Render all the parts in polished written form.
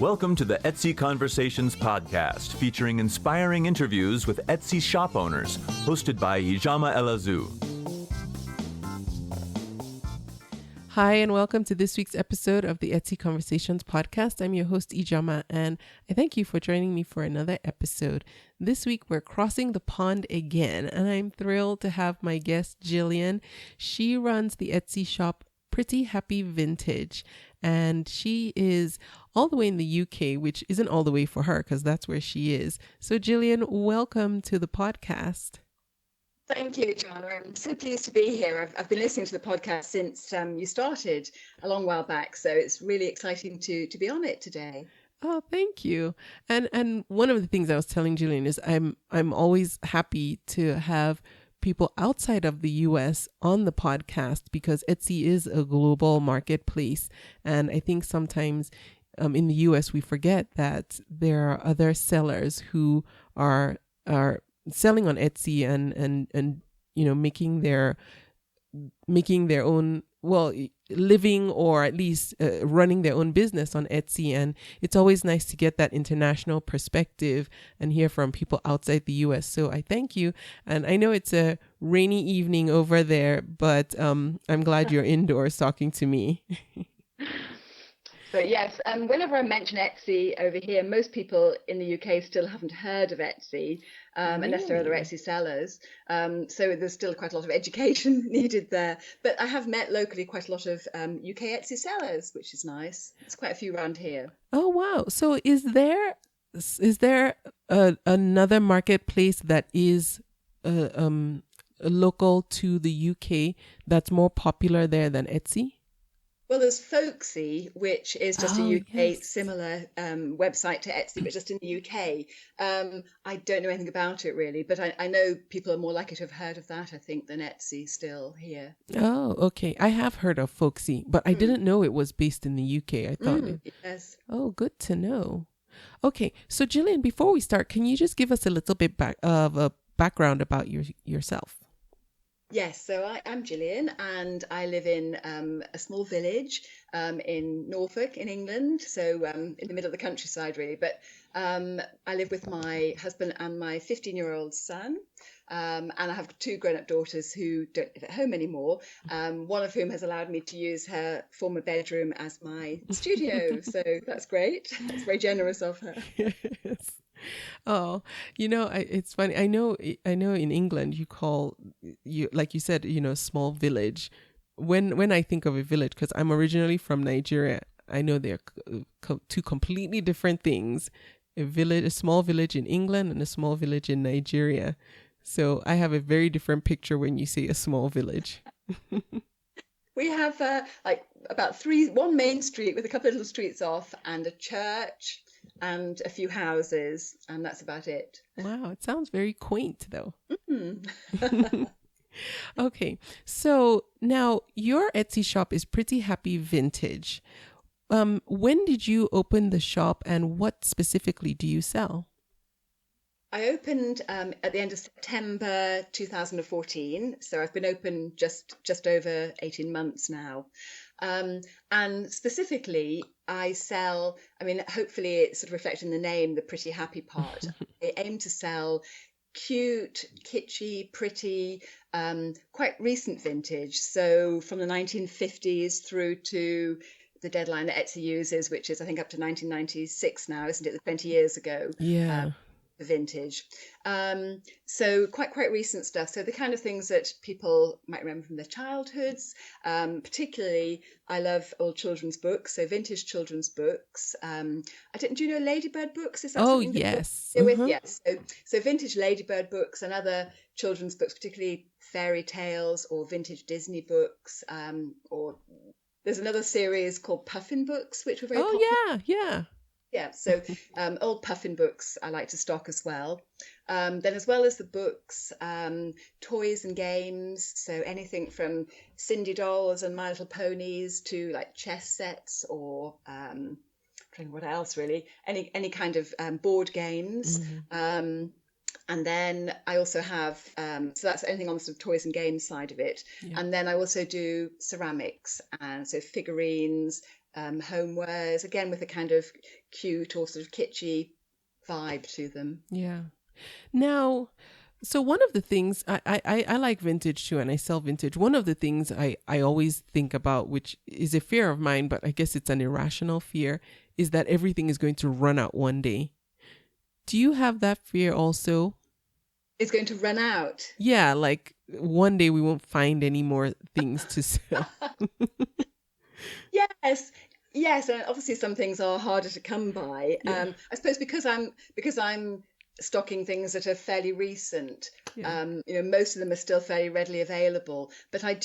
Welcome to the Etsy Conversations podcast, featuring inspiring interviews with Etsy shop owners, hosted by Ijama Elazu. Hi, and welcome to this week's episode of the Etsy Conversations podcast. I'm your host, Ijama, and I thank you for joining me for another episode. This week, we're crossing the pond again, and I'm thrilled to have my guest, Gillian. She runs the Etsy shop Pretty Happy Vintage, and she is all the way in the UK, which isn't all the way for her because that's where she is. So Gillian, welcome to the podcast. Thank you, Joanna. I'm so pleased to be here. I've been listening to the podcast since you started a long while back, so it's really exciting to be on it today. Oh, thank you. And one of the things I was telling Gillian is I'm always happy to have people outside of the US on the podcast because Etsy is a global marketplace. And I think sometimes in the US, we forget that there are other sellers who are selling on Etsy and you know, making their own, well, living, or at least running their own business on Etsy. And it's always nice to get that international perspective and hear from people outside the US. So I thank you. And I know it's a rainy evening over there, but I'm glad you're indoors talking to me. So yes, whenever I mention Etsy over here, most people in the UK still haven't heard of Etsy, unless there are other Etsy sellers. So there's still quite a lot of education needed there. But I have met locally quite a lot of UK Etsy sellers, which is nice. There's quite a few around here. Oh, wow. So is there another marketplace that is local to the UK that's more popular there than Etsy? Well, there's Folksy, which is just a UK similar website to Etsy, but just in the UK. I don't know anything about it really, but I know people are more likely to have heard of that, I think, than Etsy still here. Oh, okay. I have heard of Folksy, but I didn't know it was based in the UK. I thought Yes. Oh, good to know. Okay, so Gillian, before we start, can you just give us a little bit of a background about yourself? Yes, so I'm Gillian and I live in a small village in Norfolk in England, so in the middle of the countryside really, but I live with my husband and my 15-year-old son, and I have two grown-up daughters who don't live at home anymore, one of whom has allowed me to use her former bedroom as my studio, so that's great. That's very generous of her. Yes. Oh, you know, it's funny. I know in England you call you, like you said, you know, small village. When I think of a village, because I'm originally from Nigeria, I know they're two completely different things. A small village in England and a small village in Nigeria. So I have a very different picture when you say a small village. We have about one main street with a couple of little streets off and a church and a few houses, and that's about it. Wow, it sounds very quaint though. Mm-hmm. Okay, so now your Etsy shop is Pretty Happy Vintage. When did you open the shop and what specifically do you sell? I opened at the end of September 2014, so I've been open just over 18 months now. And specifically, I sell, I mean, hopefully it's sort of reflecting the name, the Pretty Happy part. I aim to sell cute, kitschy, pretty, quite recent vintage. So from the 1950s through to the deadline that Etsy uses, which is I think up to 1996 now, isn't it? 20 years ago. Yeah. The vintage. So quite recent stuff. So the kind of things that people might remember from their childhoods. Particularly, I love old children's books, so vintage children's books. Do you know Ladybird books? Is that something that yes. you're with? Yes. So vintage Ladybird books and other children's books, particularly fairy tales or vintage Disney books. Or there's another series called Puffin books, which were very popular. Yeah. Yeah, so old Puffin books I like to stock as well. Then as well as the books, toys and games. So anything from Cindy dolls and My Little Ponies to like chess sets or trying to think what else really. Any kind of board games. Mm-hmm. And then I also have, so that's anything on the sort of toys and games side of it. Yeah. And then I also do ceramics, and so figurines, homewares, again with a kind of cute or sort of kitschy vibe to them. Yeah. Now, so one of the things I like vintage too, and I sell vintage. One of the things I always think about, which is a fear of mine, but I guess it's an irrational fear, is that everything is going to run out one day. Do you have that fear also? It's going to run out. Yeah, like one day we won't find any more things to sell. Yes, and obviously some things are harder to come by. Yeah. I suppose because I'm stocking things that are fairly recent. Yeah. Most of them are still fairly readily available. But I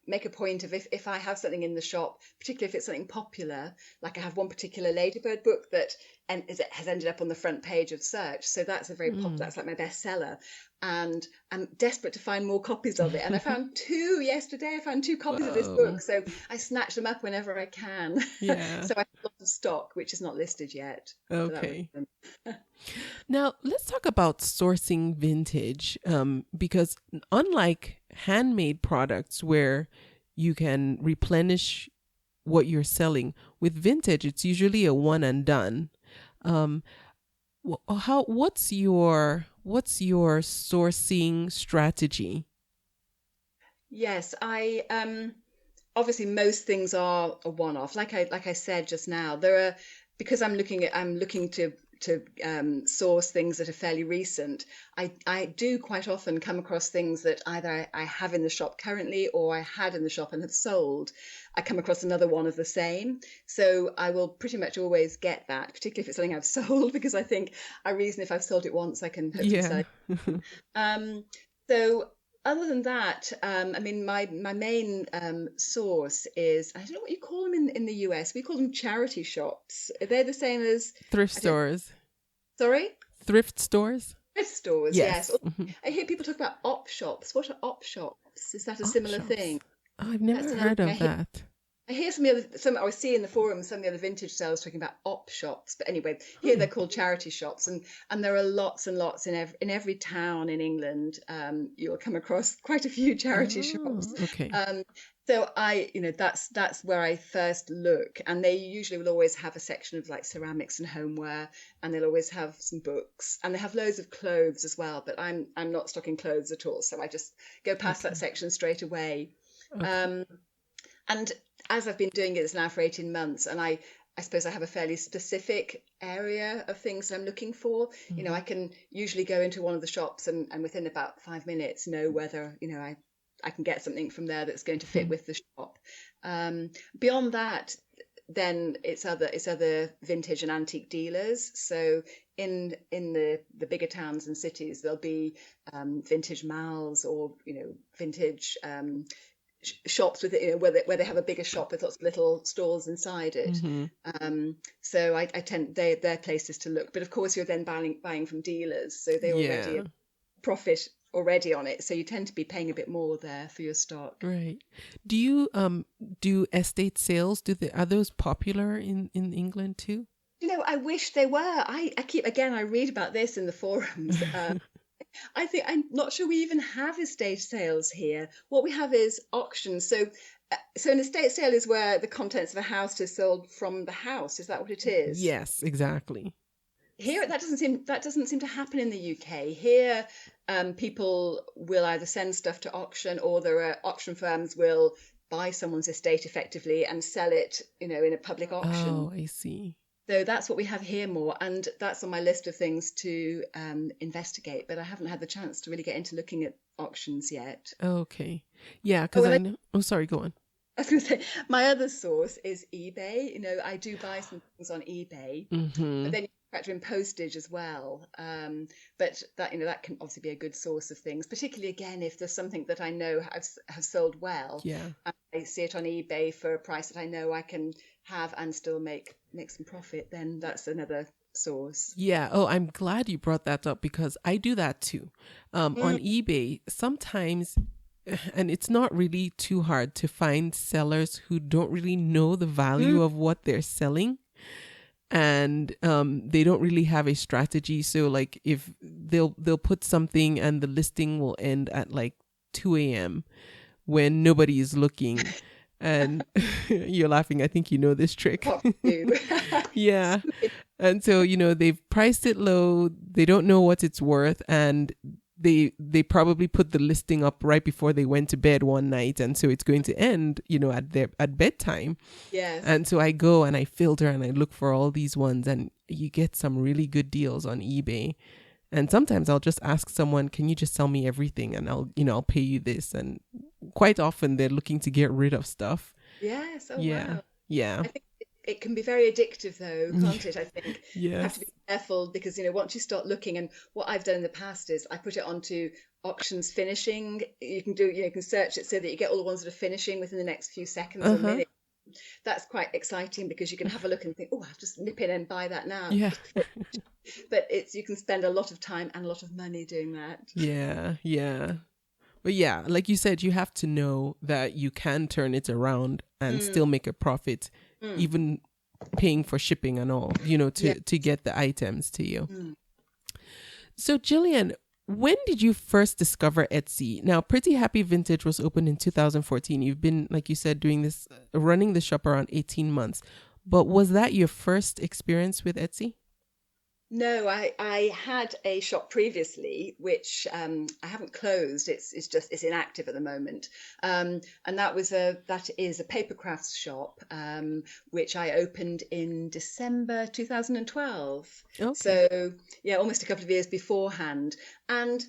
make a point of if I have something in the shop, particularly if it's something popular, like I have one particular Ladybird book that has ended up on the front page of search. So that's that's like my bestseller. And I'm desperate to find more copies of it. And I found two yesterday. I found two copies of this book. So I snatch them up whenever I can. Yeah. So I have lots of stock, which is not listed yet. Okay. Now, let's talk about sourcing vintage, because unlike handmade products where you can replenish what you're selling, with vintage, it's usually a one and done. What's your sourcing strategy? Yes, I obviously most things are a one-off. Like I said just now, because I'm looking to source things that are fairly recent. I do quite often come across things that either I have in the shop currently or I had in the shop and have sold. I come across another one of the same. So I will pretty much always get that, particularly if it's something I've sold, because I think I reason if I've sold it once, I can hopefully sell it. So other than that, my main source is, I don't know what you call them in the US. We call them charity shops. Are they the same as thrift stores? Sorry? Thrift stores? Thrift stores, yes. I hear people talk about op shops. What are op shops? Is that a similar thing? Oh, I've never heard of that. I hear I see in the forums some of the other vintage sellers talking about op shops, but anyway, here they're called charity shops, and there are lots and lots in every town in England. You'll come across quite a few charity shops. Okay. So that's where I first look, and they usually will always have a section of like ceramics and homeware, and they'll always have some books, and they have loads of clothes as well. But I'm not stocking clothes at all, so I just go past that section straight away. Okay. And as I've been doing it now for 18 months, and I suppose I have a fairly specific area of things I'm looking for. Mm-hmm. I can usually go into one of the shops and within about 5 minutes know whether, I can get something from there that's going to fit with the shop. Beyond that, then it's other vintage and antique dealers. So in the bigger towns and cities, there'll be vintage malls or, vintage shops with where they have a bigger shop with lots of little stalls inside it. Mm-hmm. So I tend they're places to look, but of course you're then buying from dealers, so they already profit already on it, so you tend to be paying a bit more there for your stock. Right. Do you do estate sales? Are those popular in England too? I wish they were. I read about this in the forums. I'm not sure we even have estate sales here. What we have is auctions. So an estate sale is where the contents of a house is sold from the house. Is that what it is? Yes, exactly. Here, that doesn't seem to happen in the UK. Here, people will either send stuff to auction, or there are auction firms will buy someone's estate effectively and sell it, in a public auction. Oh, I see. So that's what we have here more, and that's on my list of things to investigate. But I haven't had the chance to really get into looking at auctions yet. Okay, yeah, because I know. Oh, sorry, go on. I was going to say my other source is eBay. I do buy some things on eBay, but then you factor in postage as well. But that can obviously be a good source of things, particularly again if there's something that I know have sold well. Yeah, I see it on eBay for a price that I know I can have and still make some profit, then that's another source. Yeah. Oh, I'm glad you brought that up, because I do that too. On eBay, sometimes, and it's not really too hard to find sellers who don't really know the value of what they're selling. And they don't really have a strategy. So like if they'll put something and the listing will end at like 2 a.m. when nobody is looking. And you're laughing. I think you know this trick. What to do? Yeah. And so, they've priced it low. They don't know what it's worth. And they probably put the listing up right before they went to bed one night. And so it's going to end, at bedtime. Yes. And so I go and I filter and I look for all these ones, and you get some really good deals on eBay. And sometimes I'll just ask someone, can you just sell me everything, and I'll pay you this. And quite often they're looking to get rid of stuff. Yes. Oh, Yeah. wow. Yeah. I think it can be very addictive though, can't it? I think you have Yes. to be careful because, once you start looking, and what I've done in the past is I put it onto auctions finishing. You can search it so that you get all the ones that are finishing within the next few seconds or minutes. That's quite exciting because you can have a look and think, oh, I'll just nip in and buy that now. Yeah. But you can spend a lot of time and a lot of money doing that. Yeah. Yeah. But yeah, like you said, you have to know that you can turn it around and still make a profit, even paying for shipping and all, to get the items to you. So Gillian, when did you first discover Etsy? Now, Pretty Happy Vintage was opened in 2014. You've been, like you said, doing this, running the shop around 18 months. But was that your first experience with Etsy? No, I had a shop previously, which I haven't closed. It's inactive at the moment. And that is a paper crafts shop, which I opened in December 2012. Okay. So yeah, almost a couple of years beforehand. And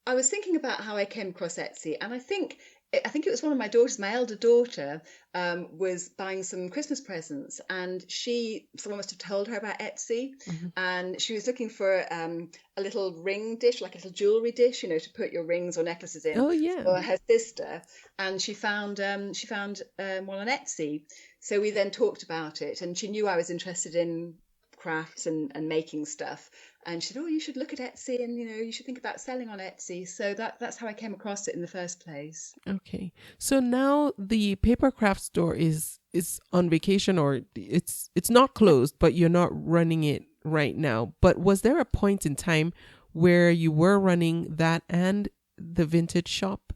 I was thinking about how I came across Etsy, and I think it was one of my daughters, my elder daughter, was buying some Christmas presents, and someone must have told her about Etsy, and she was looking for a little ring dish, like a little jewelry dish, to put your rings or necklaces in. Oh, yeah. For her sister, and she found one on Etsy. So we then talked about it, and she knew I was interested in crafts and making stuff. And she said, oh, you should look at Etsy, and you should think about selling on Etsy. So that's how I came across it in the first place. Okay. So now the paper craft store is on vacation, or it's not closed, but you're not running it right now. But was there a point in time where you were running that and the vintage shop?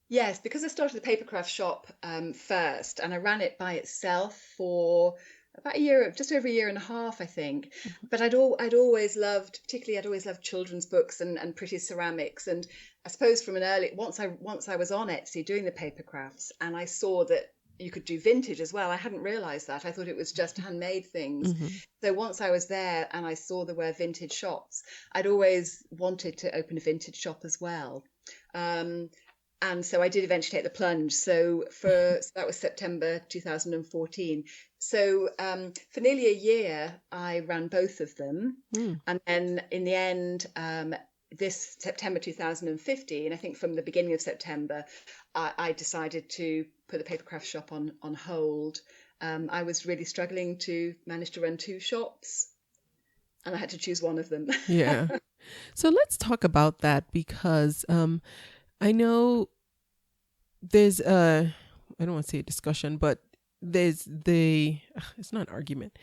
Yes, because I started the paper craft shop first, and I ran it by itself for about a year, just over a year and a half, I think. But I'd always loved children's books and pretty ceramics. And I suppose from an early, once I was on Etsy doing the paper crafts, and I saw that you could do vintage as well. I hadn't realized that. I thought it was just handmade things. So once I was there and I saw there were vintage shops, I'd always wanted to open a vintage shop as well. And so I did eventually take the plunge. So that was September 2014. So for nearly a year, I ran both of them. And then in the end, this September 2015, I think from the beginning of September, I decided to put the paper craft shop on hold. I was really struggling to manage to run two shops, and I had to choose one of them. Yeah. So let's talk about that, because I know there's I don't want to say a discussion, but it's not an argument.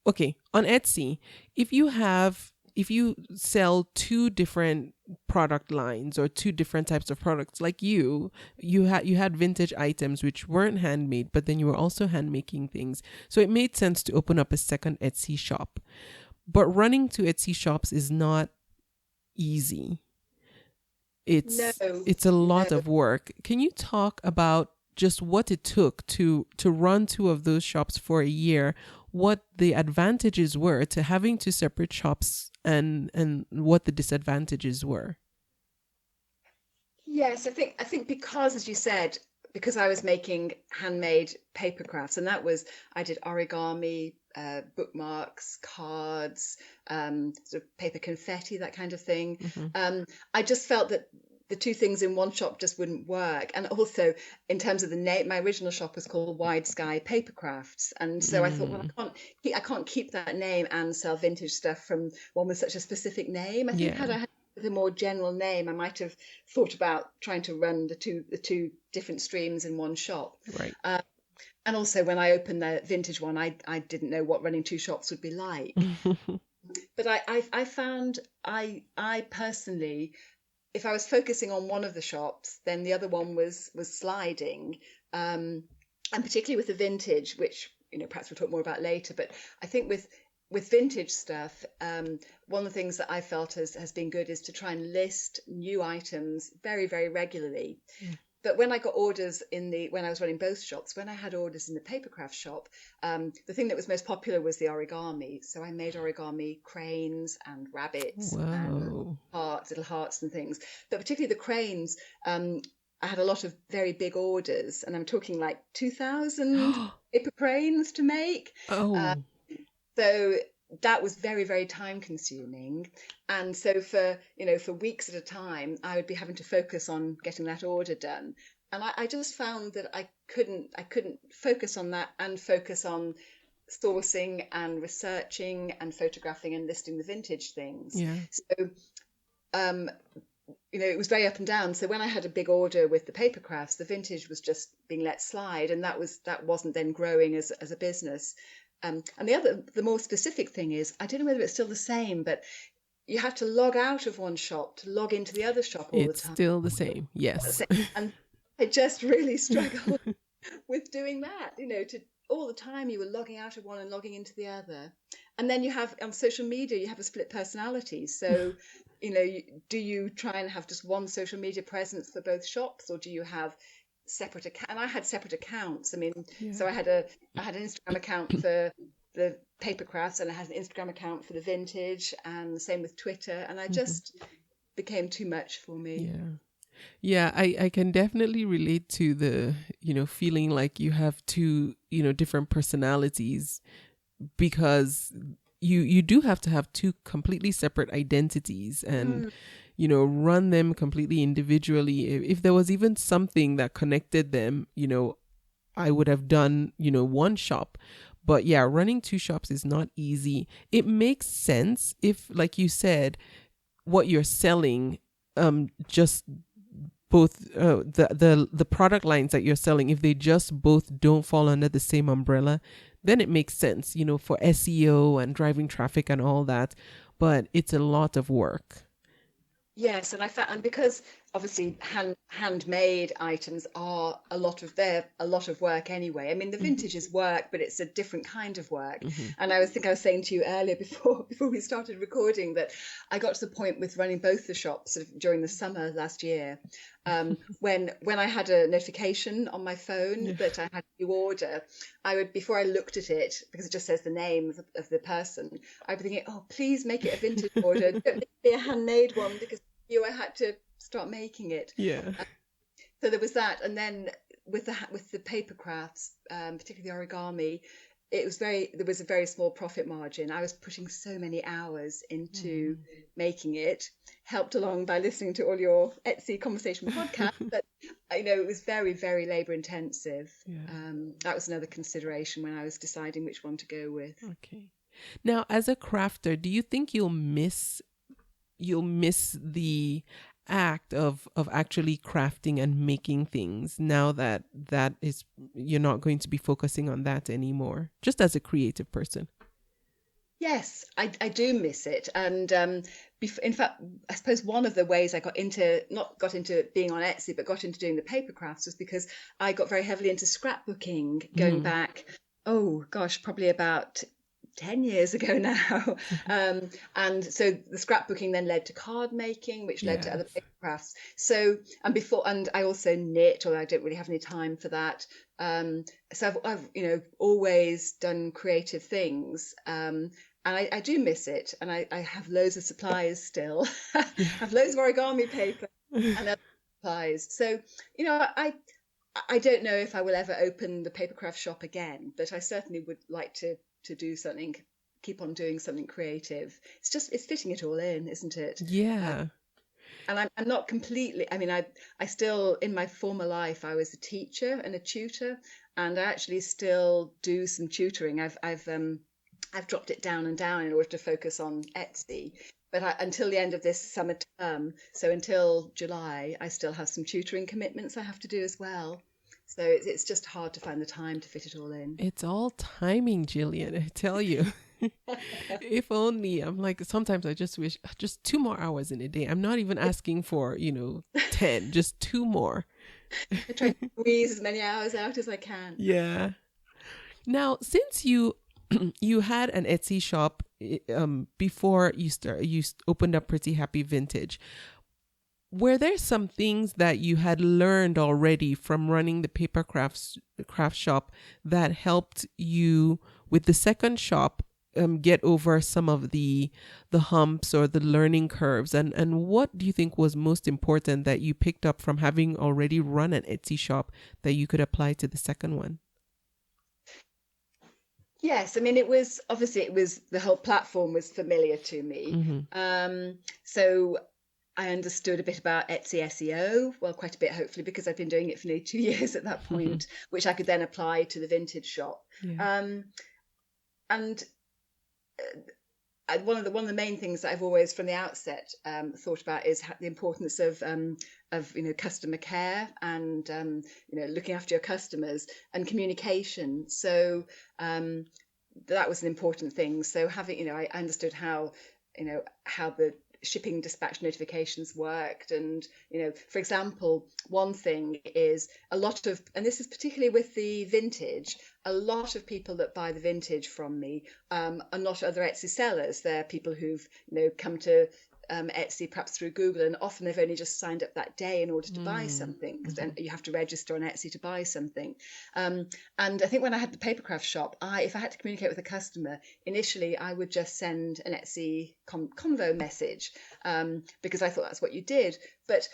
Okay, on Etsy, if you sell two different product lines or two different types of products, like you had vintage items which weren't handmade, but then you were also hand making things. So it made sense to open up a second Etsy shop. But running two Etsy shops is not easy. It's a lot of work. Can you talk about just what it took to run two of those shops for a year, what the advantages were to having two separate shops, and what the disadvantages were? Yes, I think because, as you said, because I was making handmade paper crafts, and I did origami, bookmarks, cards, sort of paper confetti, that kind of thing. I just felt that the two things in one shop just wouldn't work. And also in terms of the name, my original shop was called Wide Sky Paper Crafts. And so I thought, well, I can't keep that name and sell vintage stuff from one with such a specific name. I think had I had a more general name, I might have thought about trying to run the two different streams in one shop. Right. And also when I opened the vintage one, I didn't know what running two shops would be like. But I found I personally, if I was focusing on one of the shops, then the other one was sliding. and particularly with the vintage, which, perhaps we'll talk more about later. But I think with vintage stuff, one of the things that I felt has been good is to try and list new items very, very regularly. But when I got orders when I was running both shops, when I had orders in the papercraft shop, the thing that was most popular was the origami. So I made origami cranes and rabbits and little hearts and things. But particularly the cranes, I had a lot of very big orders, and I'm talking like 2,000 paper cranes to make. So that was very, very time consuming. And so for weeks at a time, I would be having to focus on getting that order done. And I just found that I couldn't focus on that and focus on sourcing and researching and photographing and listing the vintage things. Yeah. So, it was very up and down. So when I had a big order with the paper crafts, the vintage was just being let slide, and that wasn't then growing as a business. And the more specific thing is, I don't know whether it's still the same, but you have to log out of one shop to log into the other shop all the time. It's still the same, yes. And I just really struggle with doing that. All the time you were logging out of one and logging into the other. And then you have, on social media, you have a split personality. So, do you try and have just one social media presence for both shops, or do you have separate account? And I had separate accounts. So I had an Instagram account for the paper crafts, and I had an Instagram account for the vintage, and the same with Twitter. And I just became too much for me. Yeah, I can definitely relate to the, feeling like you have two, different personalities, because you do have to have two completely separate identities and, run them completely individually. If there was even something that connected them, I would have done, one shop. But yeah, running two shops is not easy. It makes sense if, like you said, what you're selling, just both the product lines that you're selling, if they just both don't fall under the same umbrella, then it makes sense, for SEO and driving traffic and all that. But it's a lot of work. Yes, and I found, and because obviously handmade items are a lot of work anyway. The vintage is work, but it's a different kind of work. And I was saying to you earlier before we started recording that I got to the point with running both the shops sort of during the summer last year, when I had a notification on my phone that I had a new order, I would, before I looked at it, because it just says the name of the person, I'd be thinking, oh, please make it a vintage order, don't make it a handmade one, because I had to start making it. So there was that, and then with the paper crafts, particularly the origami, there was a very small profit margin. I was putting so many hours into making it, helped along by listening to all your Etsy conversation podcasts, but it was very, very labor intensive. That was another consideration when I was deciding which one to go with. Okay. Now, as a crafter, do you think you'll miss the act of actually crafting and making things now that is, you're not going to be focusing on that anymore, just as a creative person? Yes, I do miss it. And in fact, I suppose one of the ways I not got into being on Etsy, but got into doing the paper crafts was because I got very heavily into scrapbooking going back, oh gosh, probably about 10 years ago now. And so the scrapbooking then led to card making, which led to other paper crafts. So, and I also knit, although I don't really have any time for that. So I've always done creative things. And I do miss it. And I have loads of supplies still. I have loads of origami paper and other supplies. So, I don't know if I will ever open the papercraft shop again, but I certainly would like to do something, keep on doing something creative. It's fitting it all in, isn't it? Yeah. And I'm not completely, I still, in my former life, I was a teacher and a tutor, and I actually still do some tutoring. I've dropped it down and down in order to focus on Etsy. But until the end of this summer term, so until July, I still have some tutoring commitments I have to do as well. So it's just hard to find the time to fit it all in. It's all timing, Gillian, I tell you. If only. I'm like, sometimes I just wish just 2 more hours in a day. I'm not even asking for, 10, just 2 more. I try to squeeze as many hours out as I can. Yeah. Now, since you you had an Etsy shop before you opened up Pretty Happy Vintage, were there some things that you had learned already from running the craft shop that helped you with the second shop get over some of the humps or the learning curves? And what do you think was most important that you picked up from having already run an Etsy shop that you could apply to the second one? Yes, I mean, it was the whole platform was familiar to me. So I understood a bit about Etsy SEO, well, quite a bit, hopefully, because I've been doing it for nearly 2 years at that point, which I could then apply to the vintage shop. Yeah. And one of the main things that I've always, from the outset, thought about is the importance of customer care and looking after your customers and communication. So that was an important thing. So having I understood how the shipping dispatch notifications worked, and for example, one thing is a lot of, and this is particularly with the vintage, a lot of people that buy the vintage from me are not other Etsy sellers. They're people who've come to Etsy perhaps through Google, and often they've only just signed up that day in order to buy something, because then you have to register on Etsy to buy something. And I think when I had the papercraft shop, if I had to communicate with a customer, initially I would just send an Etsy convo message, because I thought that's what you did. But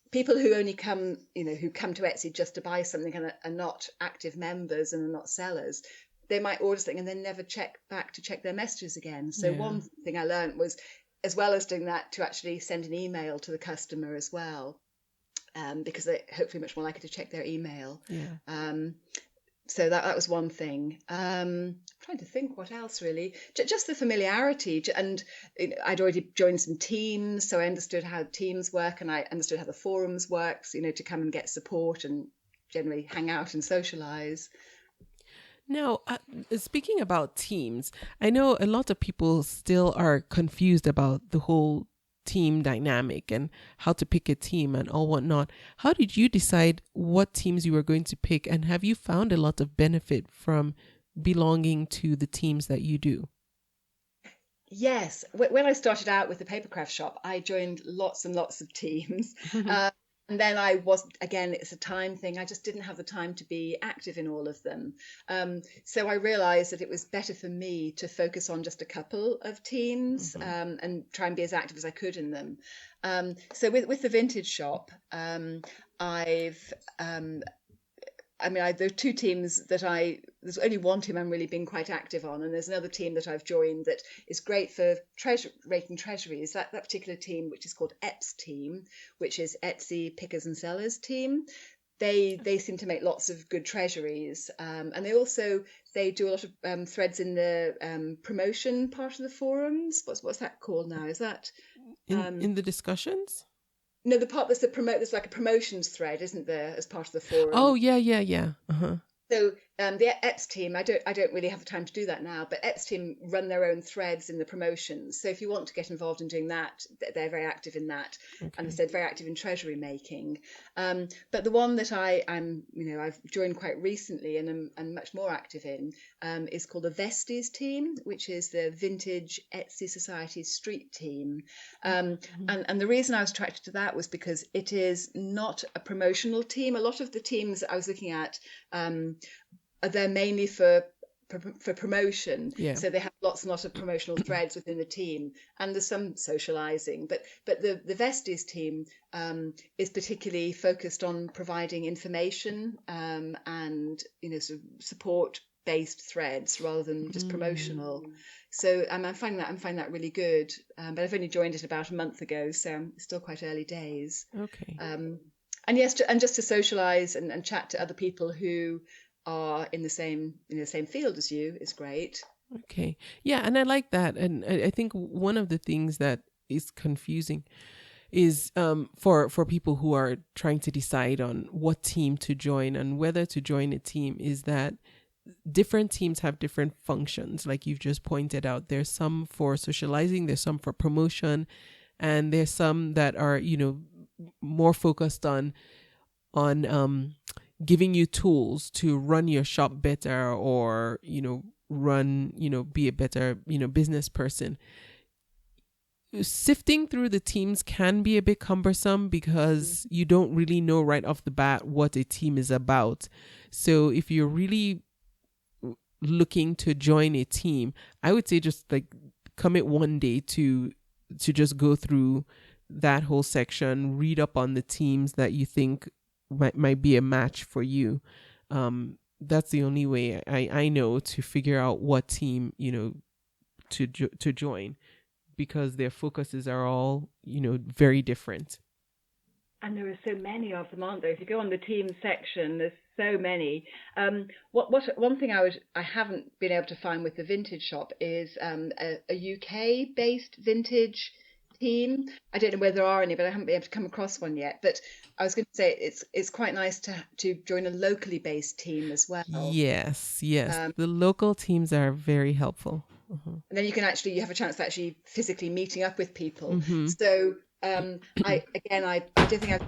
people who only come, who come to Etsy just to buy something and are not active members and are not sellers, they might order something and then never check back to check their messages again. So one thing I learned was, as well as doing that, to actually send an email to the customer as well, because they're hopefully much more likely to check their email. So that was one thing. I'm trying to think what else really. Just the familiarity, and I'd already joined some teams, so I understood how teams work, and I understood how the forums works, to come and get support and generally hang out and socialize. Now, speaking about teams, I know a lot of people still are confused about the whole team dynamic and how to pick a team and all whatnot. How did you decide what teams you were going to pick, and have you found a lot of benefit from belonging to the teams that you do? Yes. When I started out with the papercraft shop, I joined lots and lots of teams. And then I wasn't, again, it's a time thing. I just didn't have the time to be active in all of them. So I realized that it was better for me to focus on just a couple of teams and try and be as active as I could in them. So with the vintage shop, there are two teams there's only one team I'm really been quite active on, and there's another team that I've joined that is great for rating treasuries. That particular team, which is called EPS team, which is Etsy Pickers and Sellers team. They seem to make lots of good treasuries, and they do a lot of threads in the promotion part of the forums. What's that called now? Is that in the discussions? No, the part that's there's like a promotions thread, isn't there, as part of the forum? Oh, yeah. So the EPS team, I don't really have the time to do that now, but EPS team run their own threads in the promotions. So if you want to get involved in doing that, they're very active in that. Okay. And I said very active in treasury making. But the one that I've joined quite recently and I'm much more active in is called the Vesties team, which is the Vintage Etsy Society Street team. And the reason I was attracted to that was because it is not a promotional team. A lot of the teams that I was looking at, they're mainly for promotion, so they have lots and lots of promotional threads within the team, and there's some socializing, but the Vesties team is particularly focused on providing information and sort of support based threads rather than just promotional. So I'm finding that really good, but I've only joined it about a month ago, so it's still quite early days. Okay. And yes, just to socialize and chat to other people who are in the same field as you is great. Okay. Yeah, and I like that. And I think one of the things that is confusing is for people who are trying to decide on what team to join and whether to join a team is that different teams have different functions. Like you've just pointed out, there's some for socializing, there's some for promotion, and there's some that are, more focused on on giving you tools to run your shop better, or, be a better, business person. Sifting through the teams can be a bit cumbersome because you don't really know right off the bat what a team is about. So if you're really looking to join a team, I would say just like commit one day to just go through that whole section, read up on the teams that you think might be a match for you. That's the only way I know to figure out what team, to join, because their focuses are all, very different. And there are so many of them, aren't there? If you go on the team section, there's so many. One thing I haven't been able to find with the vintage shop is a UK-based vintage team. I don't know whether there are any, but I haven't been able to come across one yet. But I was going to say it's quite nice to join a locally based team as well. Yes. The local teams are very helpful. And then you have a chance to actually physically meeting up with people. So I don't think I've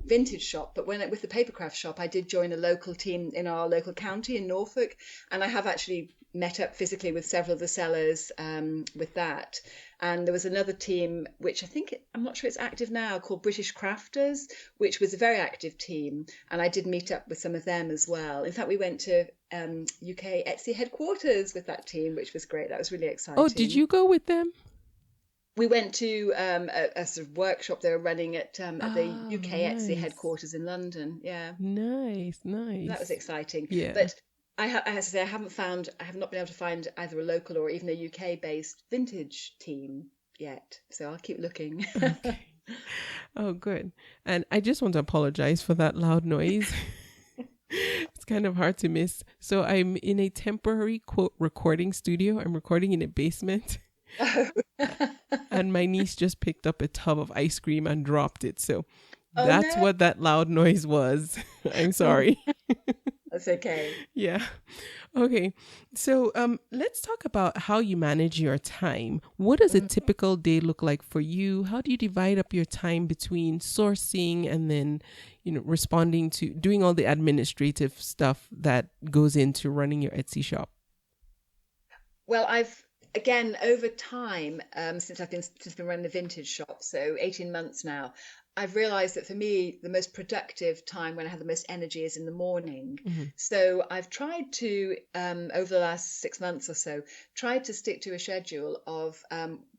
vintage shop, but with the papercraft shop, I did join a local team in our local county in Norfolk, and I have actually met up physically with several of the sellers with that. And there was another team, which I'm not sure it's active now, called British Crafters, which was a very active team. And I did meet up with some of them as well. In fact, we went to UK Etsy headquarters with that team, which was great. That was really exciting. Oh, did you go with them? We went to a sort of workshop they were running at the UK Etsy headquarters in London. Yeah. Nice. That was exciting. Yeah. But I have to say, I have not been able to find either a local or even a UK-based vintage team yet. So I'll keep looking. Okay. Oh, good. And I just want to apologize for that loud noise. It's kind of hard to miss. So I'm in a temporary, quote, recording studio. I'm recording in a basement. And my niece just picked up a tub of ice cream and dropped it. So that's what that loud noise was. I'm sorry. That's okay. Yeah. Okay. So let's talk about how you manage your time. What does a typical day look like for you? How do you divide up your time between sourcing and then, responding to doing all the administrative stuff that goes into running your Etsy shop? Well, again, over time, since I've been running the vintage shop, so 18 months now, I've realized that for me, the most productive time when I have the most energy is in the morning. So I've tried to, over the last 6 months or so, tried to stick to a schedule of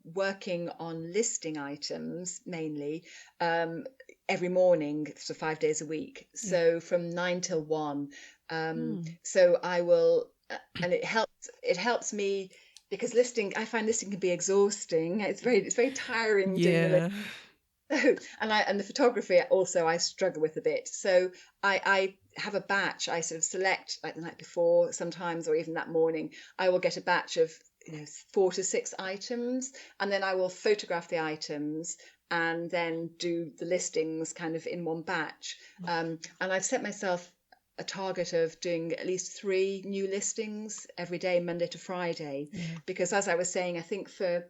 working on listing items mainly every morning, so 5 days a week. So from 9 till 1. So I will, and it helps me. Because I find listing can be exhausting. It's very tiring. Yeah. And the photography also I struggle with a bit. So I have a batch. I sort of select like the night before sometimes, or even that morning. I will get a batch of 4 to 6 items, and then I will photograph the items and then do the listings kind of in one batch. And I've set myself a target of doing at least 3 new listings every day, Monday to Friday, because as I was saying, I think for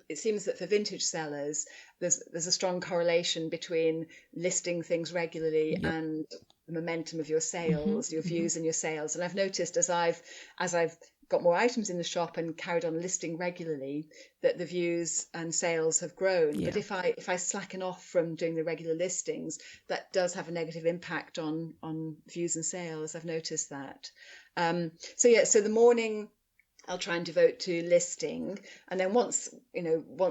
it seems that for vintage sellers, there's a strong correlation between listing things regularly and the momentum of your sales, your views and your sales. And I've noticed as I've got more items in the shop and carried on listing regularly, that the views and sales have grown. But if I slacken off from doing the regular listings, that does have a negative impact on views and sales. I've noticed that. So the morning I'll try and devote to listing, and then once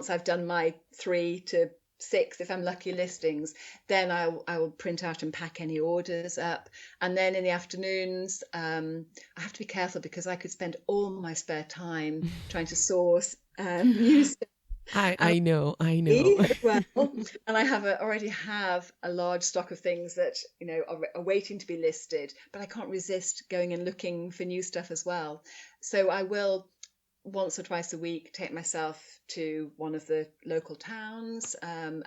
I've done my 3 to 6, if I'm lucky, listings, then I will print out and pack any orders up. And then in the afternoons, I have to be careful because I could spend all my spare time trying to source new stuff. I know. Well, and I already have a large stock of things that are waiting to be listed, but I can't resist going and looking for new stuff as well. So I will once or twice a week take myself to one of the local towns and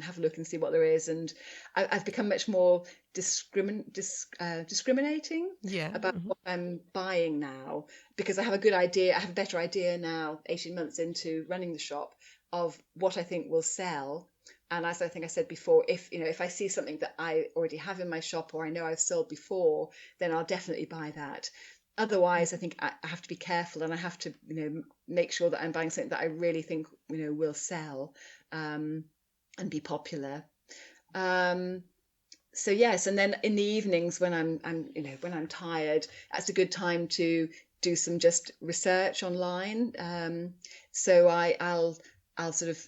have a look and see what there is. And I've become much more discriminating about what I'm buying now, because I have a good idea. I have a better idea now, 18 months into running the shop, of what I think will sell, And as I think I said before, if I see something that I already have in my shop or I know I've sold before, then I'll definitely buy that. Otherwise, I think I have to be careful, and I have to, make sure that I'm buying something that I really think, will sell, and be popular. So yes, and then in the evenings when I'm tired, that's a good time to do some just research online. So I'll sort of,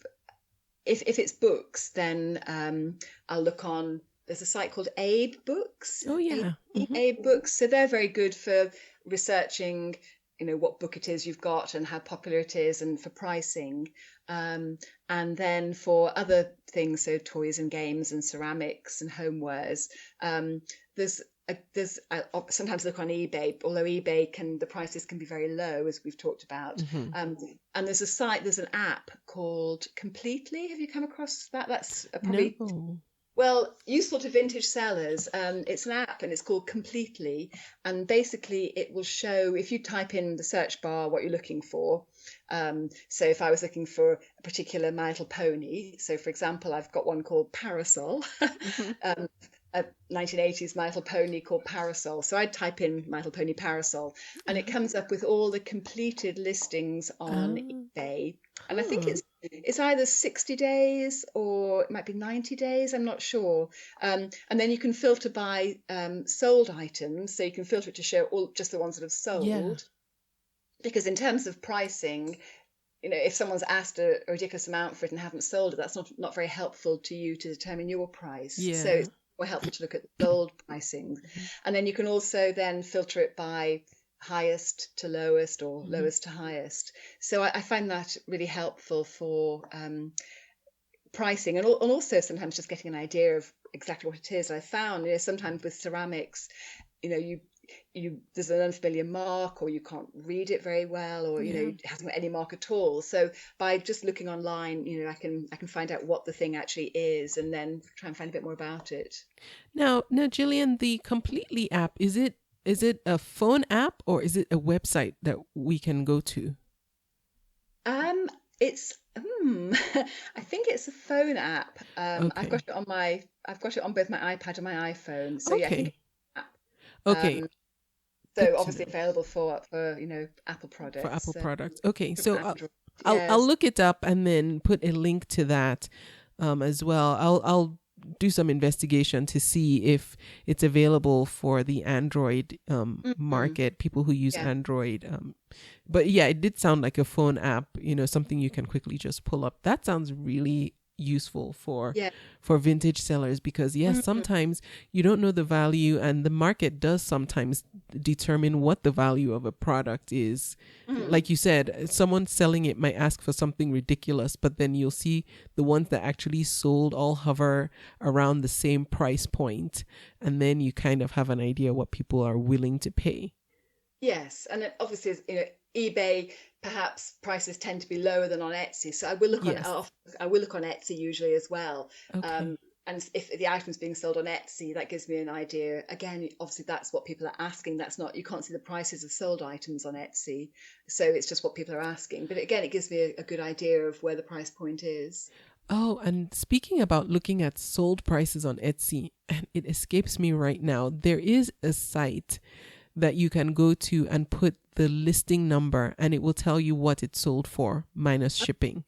if it's books, then I'll look on. There's a site called Abe Books. Oh yeah. Abe Books. So they're very good for researching, what book it is you've got and how popular it is, and for pricing. And then for other things, so toys and games and ceramics and homewares, there's I sometimes look on eBay, although the prices can be very low, as we've talked about. And there's an app called Completely. Have you come across that? That's probably No. Well, useful to vintage sellers. It's an app and it's called Completely. And basically it will show, if you type in the search bar what you're looking for. So if I was looking for a particular My Little Pony, so for example, I've got one called Parasol, a 1980s My Little Pony called Parasol. So I'd type in My Little Pony Parasol and it comes up with all the completed listings on eBay. And I think it's either 60 days or it might be 90 days, I'm not sure. And then you can filter by sold items. So you can filter it to show just the ones that have sold. Yeah. Because in terms of pricing, if someone's asked a ridiculous amount for it and haven't sold it, that's not very helpful to you to determine your price. Yeah. So it's more helpful to look at the sold pricing. And then you can also then filter it by highest to lowest or lowest to highest. So I find that really helpful for pricing and also sometimes just getting an idea of exactly what it is. I found sometimes with ceramics, there's an unfamiliar mark, or you can't read it very well, or it hasn't got any mark at all. So by just looking online, I can find out what the thing actually is and then try and find a bit more about it. Now, Gillian, the Completely app, is it a phone app or is it a website that we can go to? It's I think it's a phone app. Okay. I've got it on both my iPad and my iPhone. So okay. Okay. So obviously available for Apple products. For Apple products. Okay. So I'll look it up and then put a link to that as well. I'll do some investigation to see if it's available for the Android market, people who use Android. But yeah, it did sound like a phone app, something you can quickly just pull up. That sounds really useful for vintage sellers, because sometimes you don't know the value, and the market does sometimes determine what the value of a product is. Like you said, someone selling it might ask for something ridiculous, but then you'll see the ones that actually sold all hover around the same price point, and then you kind of have an idea what people are willing to pay. Yes, and obviously eBay, perhaps prices tend to be lower than on Etsy. So I will look on Etsy usually as well. Okay. And if the item's being sold on Etsy, that gives me an idea. Again, obviously that's what people are asking. You can't see the prices of sold items on Etsy. So it's just what people are asking. But again, it gives me a good idea of where the price point is. Oh, and speaking about looking at sold prices on Etsy, and it escapes me right now, there is a site that you can go to and put the listing number, and it will tell you what it sold for minus shipping.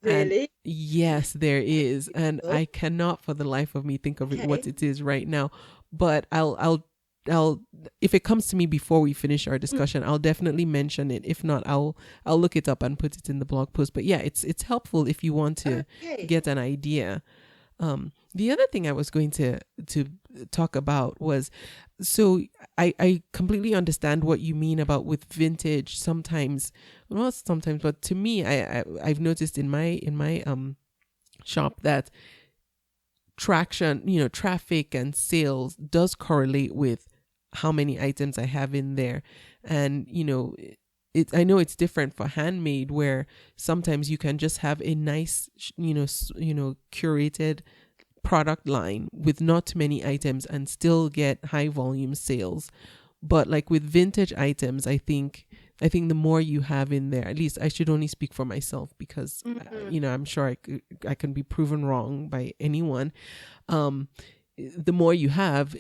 Really? And yes, there is. And I cannot for the life of me think of what it is right now. But I'll if it comes to me before we finish our discussion, I'll definitely mention it. If not, I'll look it up and put it in the blog post. But yeah, it's helpful if you want to get an idea. The other thing I was going to talk about was, so I completely understand what you mean about with vintage. But to me, I've noticed in my shop that traffic and sales does correlate with how many items I have in there. And, I know it's different for Handmade, where sometimes you can just have a nice, curated product line with not many items and still get high volume sales. But like with vintage items, I think I think the more you have in there, at least I should only speak for myself because, I'm sure I can be proven wrong by anyone. The more you have,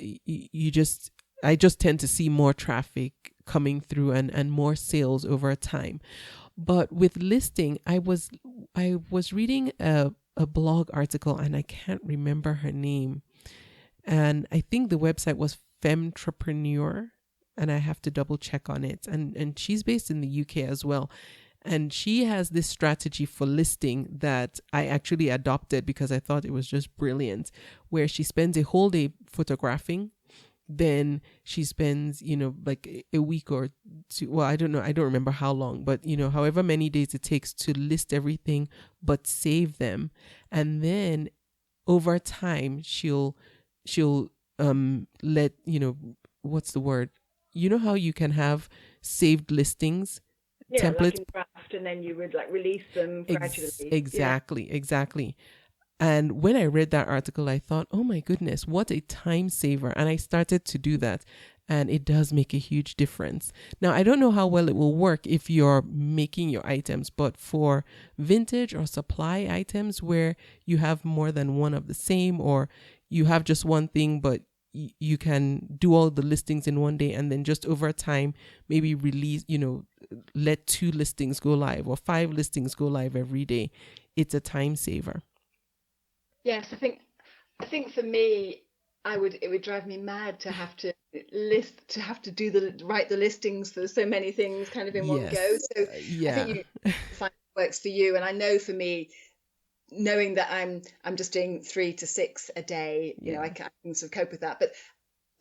I just tend to see more traffic coming through and more sales over time. But with listing, I was reading a blog article, and I can't remember her name. And I think the website was Femtrepreneur, and I have to double check on it. And she's based in the UK as well. And she has this strategy for listing that I actually adopted because I thought it was just brilliant, where she spends a whole day photographing. Then she spends, like a week or two. Well, I don't know. I don't remember how long, but, however many days it takes to list everything, but save them. And then over time, she'll let, what's the word? You know how you can have saved listings? Yeah, templates? like in draft, and then you would like release them gradually. Exactly. And when I read that article, I thought, oh my goodness, what a time saver. And I started to do that. And it does make a huge difference. Now, I don't know how well it will work if you're making your items, but for vintage or supply items where you have more than one of the same, or you have just one thing, but you can do all the listings in one day, and then just over time, maybe release, let 2 listings go live or 5 listings go live every day. It's a time saver. Yes, I think for me, it would drive me mad to have to write the listings for so many things kind of in one go. So yeah. I think you find what works for you. And I know for me, knowing that I'm just doing 3 to 6 a day, I can sort of cope with that. But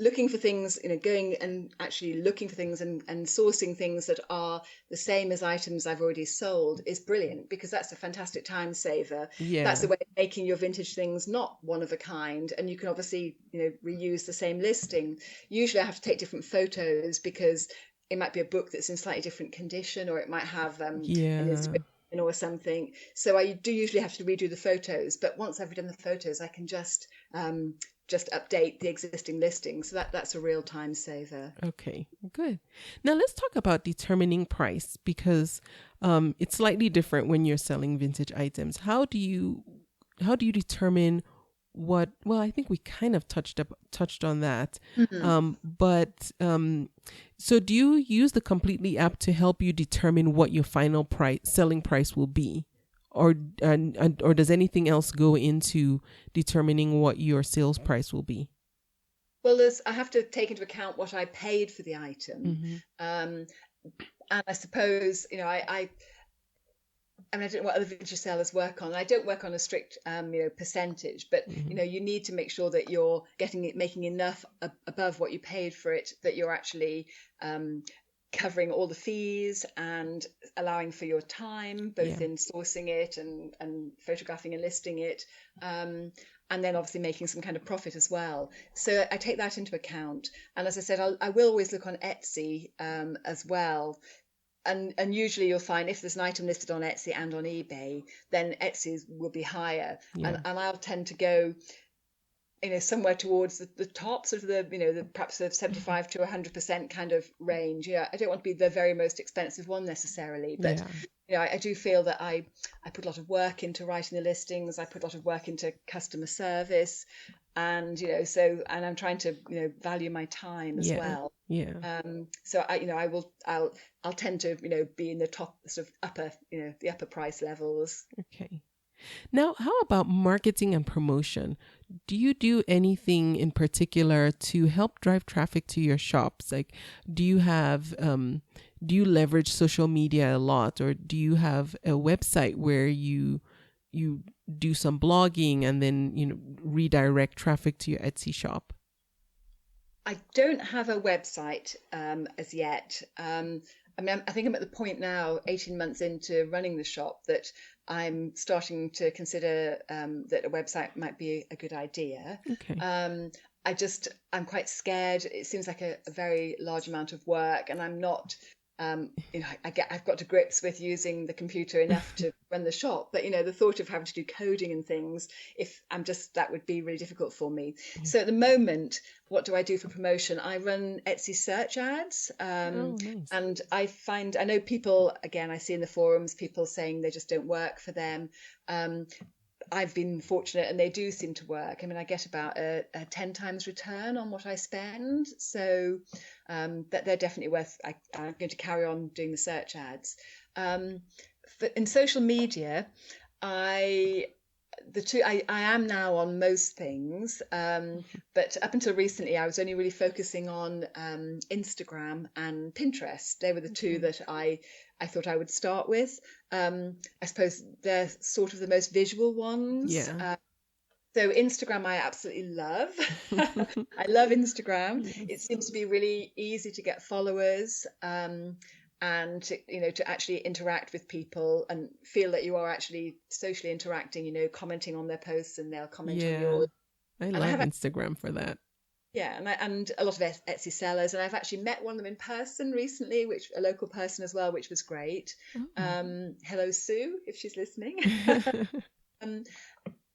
looking for things, going and actually looking for things and sourcing things that are the same as items I've already sold is brilliant, because that's a fantastic time saver. Yeah. That's the way of making your vintage things not one of a kind. And you can obviously, reuse the same listing. Usually I have to take different photos because it might be a book that's in slightly different condition, or it might have an inscription or something. So I do usually have to redo the photos. But once I've redone the photos, I can just update the existing listing. So that's a real time saver. Okay, good. Now let's talk about determining price, because it's slightly different when you're selling vintage items. How do you determine what? Well, I think we kind of touched on that. Mm-hmm. So do you use the Completely app to help you determine what your final selling price will be? Or does anything else go into determining what your sales price will be? Well, I have to take into account what I paid for the item. Mm-hmm. And I suppose, I don't know what other vintage sellers work on. I don't work on a strict, percentage, but, Mm-hmm. You need to make sure that you're making enough above what you paid for it, that you're actually covering all the fees and allowing for your time, both in sourcing it and photographing and listing it, and then obviously making some kind of profit as well. So I take that into account. And as I said, I will always look on Etsy as well. And usually you'll find if there's an item listed on Etsy and on eBay, then Etsy will be higher. And I'll tend to go somewhere towards the top, sort of the perhaps the 75 to 100% kind of range. I don't want to be the very most expensive one necessarily, but I do feel that I put a lot of work into writing the listings. I put a lot of work into customer service, and and I'm trying to value my time as well. So I'll tend to be in the top sort of upper the upper price levels. Okay. Now, how about marketing and promotion? Do you do anything in particular to help drive traffic to your shops? Like, do you leverage social media a lot, or do you have a website where you do some blogging and then, redirect traffic to your Etsy shop? I don't have a website as yet. I think I'm at the point now, 18 months into running the shop, that I'm starting to consider that a website might be a good idea. Okay. I'm quite scared. It seems like a very large amount of work, and I'm not I've got to grips with using the computer enough to run the shop, but the thought of having to do coding and things, that would be really difficult for me. So at the moment, what do I do for promotion? I run Etsy search ads, Nice. and I know people, again, I see in the forums people saying they just don't work for them. I've been fortunate and they do seem to work. I mean, I get about a 10 times return on what I spend. So that they're definitely worth, I'm going to carry on doing the search ads. In social media, I am now on most things, but up until recently, I was only really focusing on Instagram and Pinterest. They were the two that I thought I would start with. I suppose they're sort of the most visual ones. Yeah. So Instagram, I absolutely love. I love Instagram. Yes. It seems to be really easy to get followers. And to actually interact with people and feel that you are actually socially interacting, commenting on their posts and they'll comment on yours. I love Instagram for that. Yeah, and a lot of Etsy sellers, and I've actually met one of them in person recently, a local person as well, which was great. Hello, Sue, if she's listening. And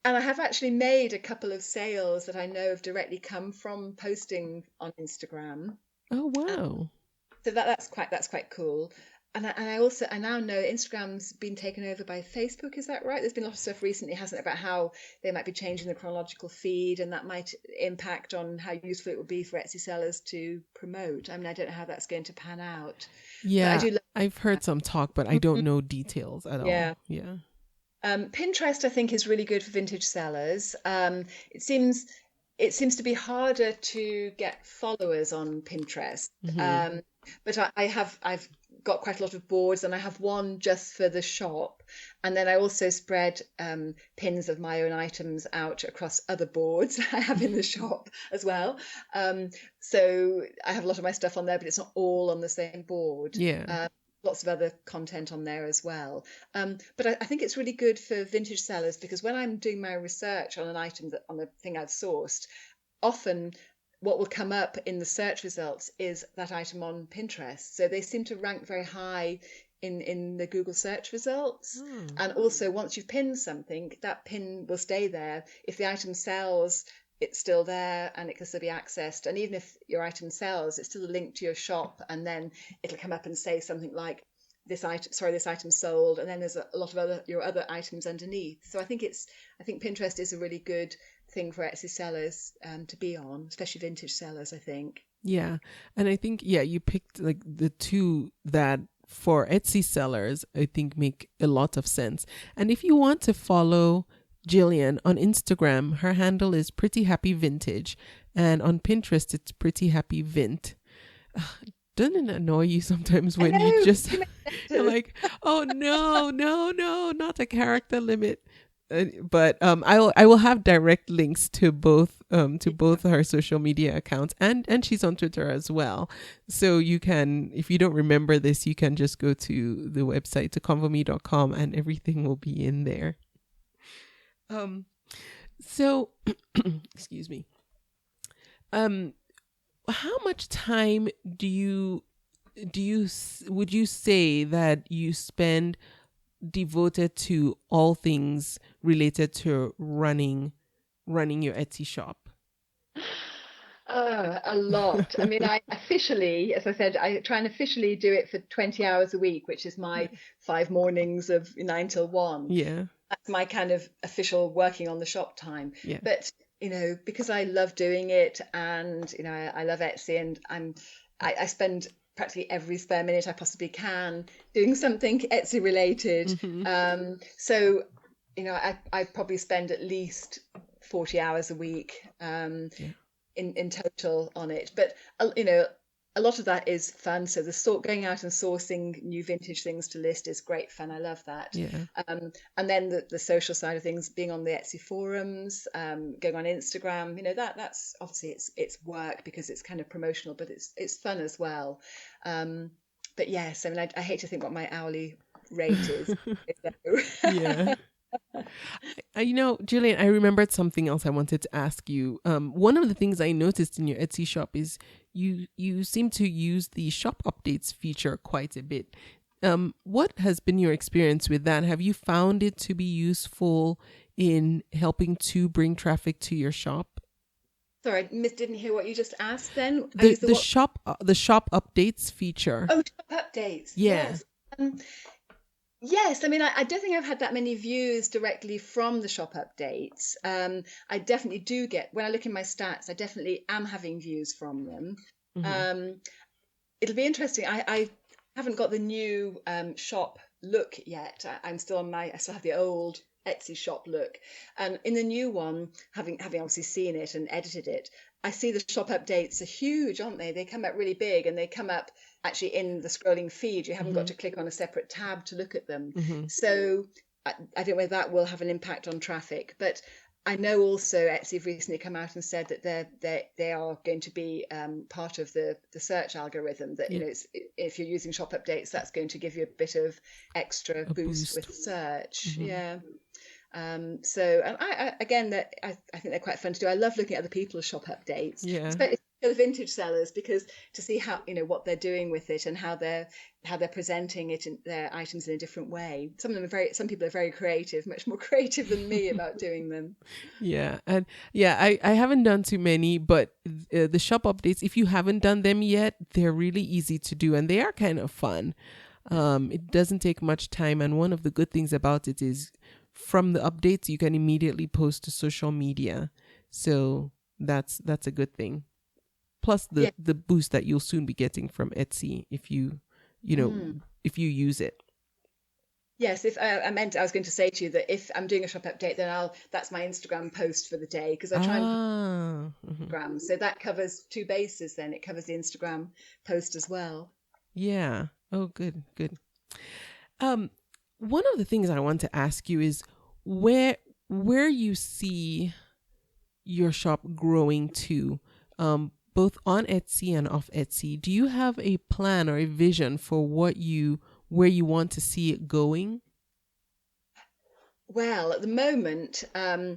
I have actually made a couple of sales that I know have directly come from posting on Instagram. Oh wow. So that's quite cool. And I now know Instagram's been taken over by Facebook. Is that right? There's been a lot of stuff recently, hasn't it, about how they might be changing the chronological feed, and that might impact on how useful it would be for Etsy sellers to promote. I mean, I don't know how that's going to pan out. Yeah, I've heard some talk, but I don't know details at all. Yeah. Pinterest, I think, is really good for vintage sellers. It seems to be harder to get followers on Pinterest. Mm-hmm. But I've got quite a lot of boards, and I have one just for the shop, and then I also spread pins of my own items out across other boards I have in the shop as well. So I have a lot of my stuff on there, but it's not all on the same board. Lots of other content on there as well. But I think it's really good for vintage sellers, because when I'm doing my research on an item, on the thing I've sourced, often what will come up in the search results is that item on Pinterest. So they seem to rank very high in the Google search results. And also, once you've pinned something, that pin will stay there. If the item sells, it's still there and it can still be accessed. And even if your item sells, it's still a link to your shop, and then it'll come up and say something like, this item sold, and then there's a lot of your other items underneath. So I think Pinterest is a really good thing for Etsy sellers to be on, especially vintage sellers, I think. Yeah. And I think, you picked like the two that for Etsy sellers, I think make a lot of sense. And if you want to follow Gillian on Instagram, her handle is Pretty Happy Vintage, and on Pinterest, it's Pretty Happy Vint. Doesn't it annoy you sometimes when you just you're like, oh no, not a character limit? But I will have direct links to both her social media accounts, and she's on Twitter as well. So you can, if you don't remember this, you can just go to the website to convome.com and everything will be in there. So excuse me. How much time would you say that you spend devoted to all things related to running your Etsy shop? A lot. I mean, I officially, as I said, I try and officially do it for 20 hours a week, which is my 5 mornings of 9 till 1. Yeah. That's my kind of official working on the shop time. Yeah. But, because I love doing it, and, I love Etsy, and I spend practically every spare minute I possibly can doing something Etsy related. Mm-hmm. So, I probably spend at least 40 hours a week in total on it. But, a lot of that is fun. So going out and sourcing new vintage things to list is great fun. I love that. Yeah. And then the social side of things, being on the Etsy forums, going on Instagram, that's obviously it's work because it's kind of promotional, but it's fun as well. But yes, I mean, I hate to think what my hourly rate is. Yeah. Gillian, I remembered something else I wanted to ask you. One of the things I noticed in your Etsy shop is you seem to use the shop updates feature quite a bit. What has been your experience with that? Have you found it to be useful in helping to bring traffic to your shop? Sorry, I didn't hear what you just asked then. The shop updates feature. Oh, shop updates. Yeah. Yes. Yes, I mean, I don't think I've had that many views directly from the shop updates. I definitely do when I look in my stats, I definitely am having views from them. Mm-hmm. It'll be interesting. I haven't got the new shop look yet. I still have the old Etsy shop look. And in the new one, having obviously seen it and edited it, I see the shop updates are huge, aren't they? They come up really big, and they come up actually in the scrolling feed. You haven't got to click on a separate tab to look at them. So I don't know whether that will have an impact on traffic, but I know also Etsy have recently come out and said that they are going to be part of the search algorithm. That if you're using shop updates, that's going to give you a bit of extra boost with search. Yeah. So I think they're quite fun to do. I love looking at other people's shop updates, especially the vintage sellers, because to see how what they're doing with it and how they're presenting it in their items in a different way. Some people are very creative, much more creative than me about doing them. Yeah, and I haven't done too many, but the shop updates, if you haven't done them yet, they're really easy to do and they are kind of fun. It doesn't take much time, and one of the good things about it is, from the updates, you can immediately post to social media. So that's a good thing. Plus the boost that you'll soon be getting from Etsy if you use it. Yes, if I was going to say to you that if I'm doing a shop update, then that's my Instagram post for the day, because I try and Instagram. So that covers two bases. Then it covers the Instagram post as well. Yeah. Oh, good. One of the things I want to ask you is where you see your shop growing to, both on Etsy and off Etsy. Do you have a plan or a vision for where you want to see it going? Well, at the moment, I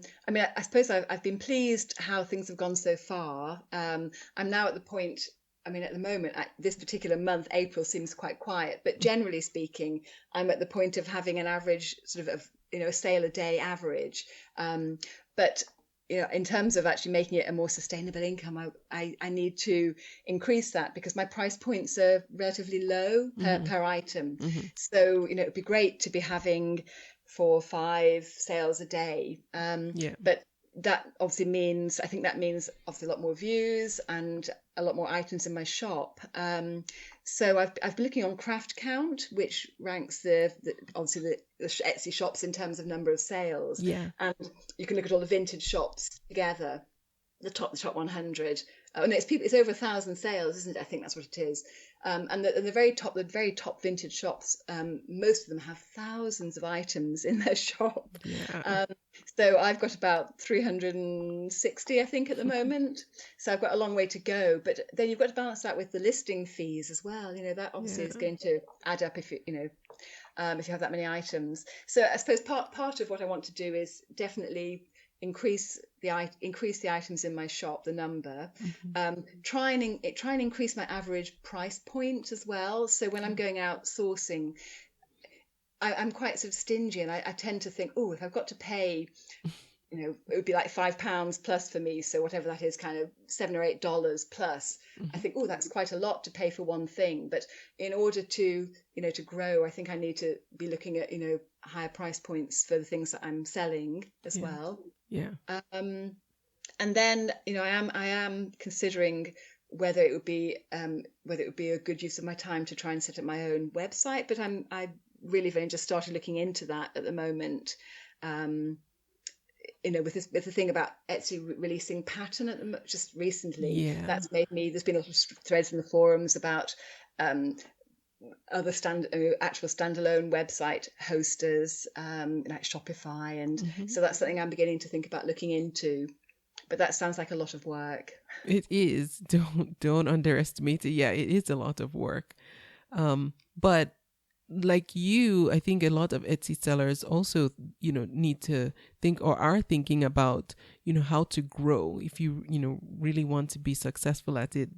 suppose I've been pleased how things have gone so far. I'm now at the point. At the moment, this particular month, April seems quite quiet, but generally speaking, I'm at the point of having an average sort of a sale a day average. But in terms of actually making it a more sustainable income, I need to increase that, because my price points are relatively low per item. So it'd be great to be having 4 or 5 sales a day. But that obviously means obviously a lot more views and a lot more items in my shop. So I've been looking on Craft Count, which ranks the Etsy shops in terms of number of sales. Yeah. And you can look at all the vintage shops together, the top 100. It's over 1,000 sales, isn't it? I think that's what it is. And the very top vintage shops, most of them have thousands of items in their shop. Yeah. So I've got about 360, I think, at the moment. So I've got a long way to go. But then you've got to balance that with the listing fees as well. That obviously is going to add up if you have that many items. So I suppose part of what I want to do is definitely increase the items in my shop, the number. Try and increase my average price point as well. So when I'm going out sourcing, I'm quite sort of stingy, and I tend to think, if I've got to pay, it would be like £5 plus for me. So whatever that is, kind of $7 or $8 plus. I think, that's quite a lot to pay for one thing. But in order to grow, I think I need to be looking at, higher price points for the things that I'm selling as well. Yeah. And then, I am considering whether it would be a good use of my time to try and set up my own website. But I really have only just started looking into that at the moment. With the thing about Etsy releasing pattern just recently, that's made me. There's been a lot of threads in the forums about other actual standalone website hosters, like Shopify, and so that's something I'm beginning to think about looking into. But that sounds like a lot of work. It is. Don't underestimate it. Yeah, it is a lot of work. But like you, I think a lot of Etsy sellers also, need to think or are thinking about, how to grow. If you, really want to be successful at it,